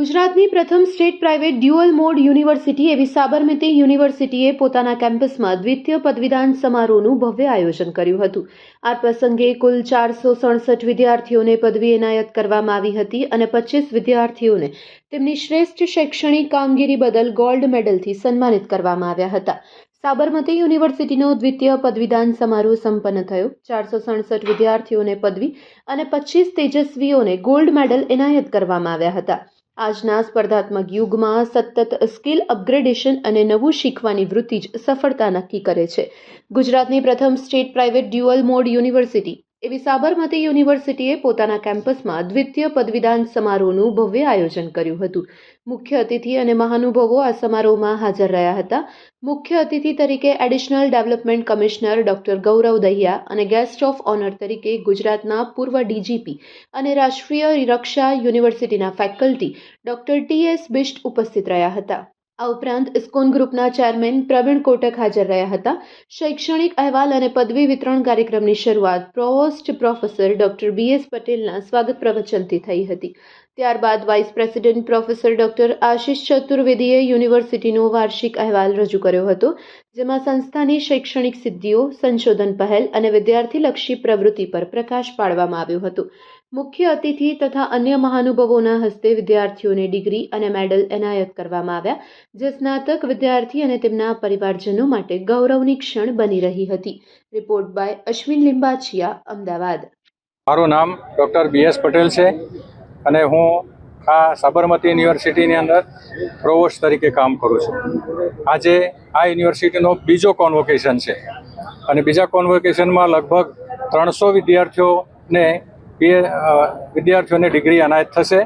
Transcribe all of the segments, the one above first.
ગુજરાતની પ્રથમ state private dual mode university એવી સાબરમતી યુનિવર્સિટીએ પોતાના કેમ્પસમાં દ્વિતીય પદવીદાન સમારોહનું ભવ્ય આયોજન કર્યું હતું। આ પ્રસંગે કુલ 467 વિદ્યાર્થીઓને પદવી એનાયત કરવામાં આવી હતી અને 25 વિદ્યાર્થીઓને તેમની શ્રેષ્ઠ શૈક્ષણિક કામગીરી બદલ ગોલ્ડ મેડલથી સન્માનિત કરવામાં આવ્યા હતા। સાબરમતી યુનિવર્સિટીનો દ્વિતીય પદવીદાન સમારોહ સંપન્ન થયો। 467 વિદ્યાર્થીઓને પદવી અને 25 તેજસ્વીઓને ગોલ્ડ મેડલ એનાયત કરવામાં આવ્યા હતા। આજના સ્પર્ધાત્મક યુગમાં સતત સ્કિલ અપગ્રેડેશન અને નવું શીખવાની વૃત્તિ જ સફળતા નક્કી કરે છે। ગુજરાતની પ્રથમ state private dual mode university એવી સાબરમતી યુનિવર્સિટીએ પોતાના કેમ્પસમાં દ્વિતીય પદવીદાન સમારોહનું ભવ્ય આયોજન કર્યું હતું। મુખ્ય અતિથિ અને મહાનુભાવો આ સમારોહમાં હાજર રહ્યા હતા। મુખ્ય અતિથિ તરીકે એડિશનલ ડેવલપમેન્ટ કમિશનર ડોક્ટર ગૌરવ દહિયા અને ગેસ્ટ ઓફ ઓનર તરીકે ગુજરાતના પૂર્વ ડીજીપી અને રાષ્ટ્રીય રક્ષા યુનિવર્સિટીના ફેકલ્ટી ડોક્ટર ટી.એસ. બિષ્ટ ઉપસ્થિત રહ્યા હતા। આ ઉપરાંત ઇસ્કોન ગ્રુપના ચેરમેન પ્રવીણ કોટક હાજર રહ્યા હતા। શૈક્ષણિક અહેવાલ અને પદવી વિતરણ કાર્યક્રમની શરૂઆત પ્રોવોસ્ટ પ્રોફેસર ડોક્ટર બી.એસ. પટેલના સ્વાગત પ્રવચનથી થઈ હતી। ત્યારબાદ vice president professor doctor Ashish ચતુર્વેદીએ યુનિવર્સિટીનો વાર્ષિક અહેવાલ રજૂ કર્યો હતો, જેમાં સંસ્થાની શૈક્ષણિક સિદ્ધિઓ, સંશોધન પહેલ અને વિદ્યાર્થીલક્ષી પ્રવૃત્તિ પર પ્રકાશ પાડવામાં આવ્યો હતો। મુખ્ય અતિથિ તથા અન્ય મહાનુભાવોના હસ્તે વિદ્યાર્થીઓને ડિગ્રી અને મેડલ એનાયત કરવામાં આવ્યા, જે સ્નાતક વિદ્યાર્થી અને તેમના પરિવારજનો માટે ગૌરવની ક્ષણ બની રહી હતી। Report by Ashwin Limbachiya, Ahmedabad. મારું નામ ડૉક્ટર બી.એસ. પટેલ છે અને હું આ સાબરમતી યુનિવર્સિટીની અંદર પ્રોવોસ્ટ તરીકે કામ કરું છું। આજે આ યુનિવર્સિટીનો બીજો કોન્વોકેશન છે અને બીજા કોન્વોકેશનમાં લગભગ 300 વિદ્યાર્થીઓને ડિગ્રી એનાયત થશે।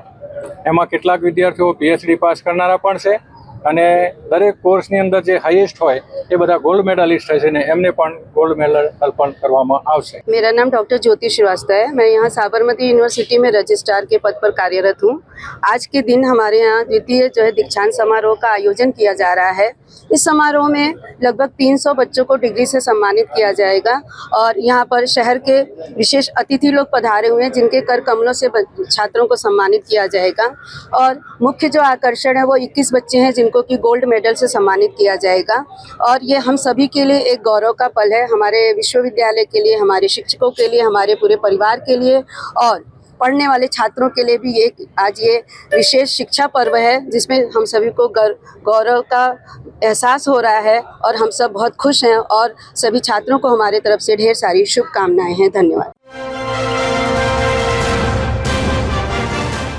એમાં કેટલાક વિદ્યાર્થીઓ પીએચડી પાસ કરનારા પણ છે અને દરેક કોર્સની અંદર જે હાઈએસ્ટ હોય એ બધા ગોલ્ડ मेडलिस्ट है ने एमने गोल्ड मेडल अर्पण करवामा आवशे। मेरा नाम डॉक्टर ज्योति श्रीवास्तव है। मैं यहाँ साबरमती यूनिवर्सिटी में रजिस्ट्रार के पद पर कार्यरत हूँ। आज के दिन हमारे यहाँ द्वितीय जो है दीक्षांत समारोह का आयोजन किया जा रहा है। इस समारोह में लगभग 300 बच्चों को डिग्री से सम्मानित किया जाएगा और यहाँ पर शहर के विशेष अतिथि लोग पधारे हुए हैं, जिनके कर कमलों से छात्रों को सम्मानित किया जाएगा। और मुख्य जो आकर्षण है वो 21 बच्चे हैं जिनको कि गोल्ड मेडल से सम्मानित किया जाएगा और ये हम सभी के लिए एक गौरव का पल है, हमारे विश्वविद्यालय के लिए, हमारे शिक्षकों के लिए, हमारे पूरे परिवार के लिए और पढ़ने वाले छात्रों के लिए भी एक आज ये विशेष शिक्षा पर्व है, जिसमें हम सभी को गौरव का एहसास हो रहा है और हम सब बहुत खुश हैं और सभी छात्रों को हमारे तरफ से ढेर सारी शुभकामनाएं हैं। धन्यवाद।